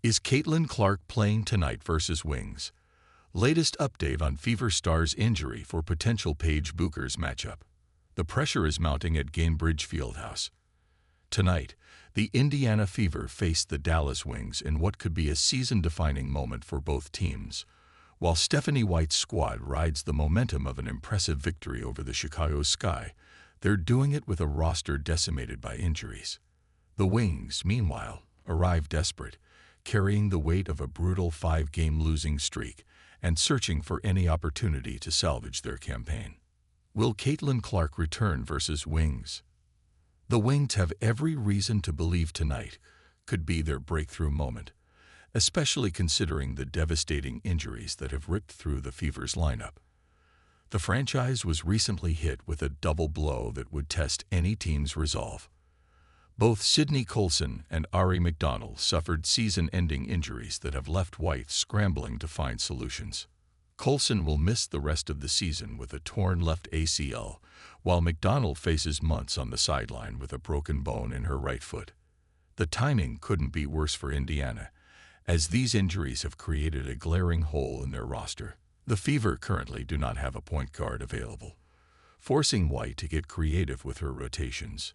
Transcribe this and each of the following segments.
Is Caitlin Clark playing tonight versus Wings? Latest update on Fever Star's injury for potential Paige Bueckers matchup. The pressure is mounting at Gainbridge Fieldhouse. Tonight, the Indiana Fever faced the Dallas Wings in what could be a season-defining moment for both teams. While Stephanie White's squad rides the momentum of an impressive victory over the Chicago Sky, they're doing it with a roster decimated by injuries. The Wings, meanwhile, arrive desperate, carrying the weight of a brutal 5-game losing streak and searching for any opportunity to salvage their campaign. Will Caitlin Clark return versus Wings? The Wings have every reason to believe tonight could be their breakthrough moment, especially considering the devastating injuries that have ripped through the Fever's lineup. The franchise was recently hit with a double blow that would test any team's resolve. Both Sydney Colson and Ari McDonald suffered season-ending injuries that have left White scrambling to find solutions. Colson will miss the rest of the season with a torn left ACL, while McDonald faces months on the sideline with a broken bone in her right foot. The timing couldn't be worse for Indiana, as these injuries have created a glaring hole in their roster. The Fever currently do not have a point guard available, forcing White to get creative with her rotations.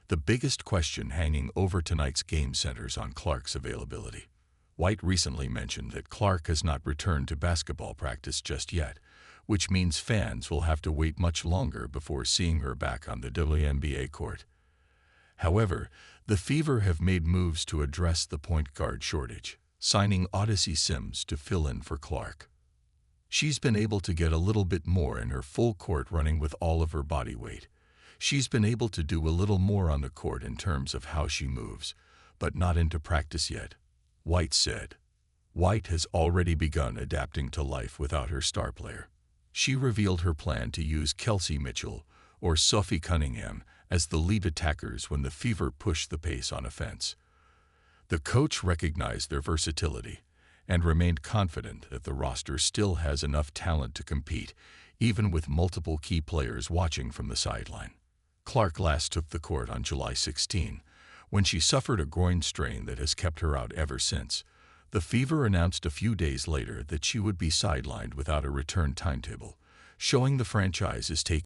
The biggest question hanging over tonight's game centers on Clark's availability. White recently mentioned that Clark has not returned to basketball practice just yet, which means fans will have to wait much longer before seeing her back on the WNBA court. However, the Fever have made moves to address the point guard shortage, signing Odyssey Sims to fill in for Clark. She's been able to get a little bit more in her full court running with all of her body weight. She's been able to do a little more on the court in terms of how she moves, but not into practice yet, White said. White has already begun adapting to life without her star player. She revealed her plan to use Kelsey Mitchell or Sophie Cunningham as the lead attackers when the Fever pushed the pace on offense. The coach recognized their versatility and remained confident that the roster still has enough talent to compete, even with multiple key players watching from the sideline. Clark last took the court on July 16, when she suffered a groin strain that has kept her out ever since. The Fever announced a few days later that she would be sidelined without a return timetable, showing the franchise is taking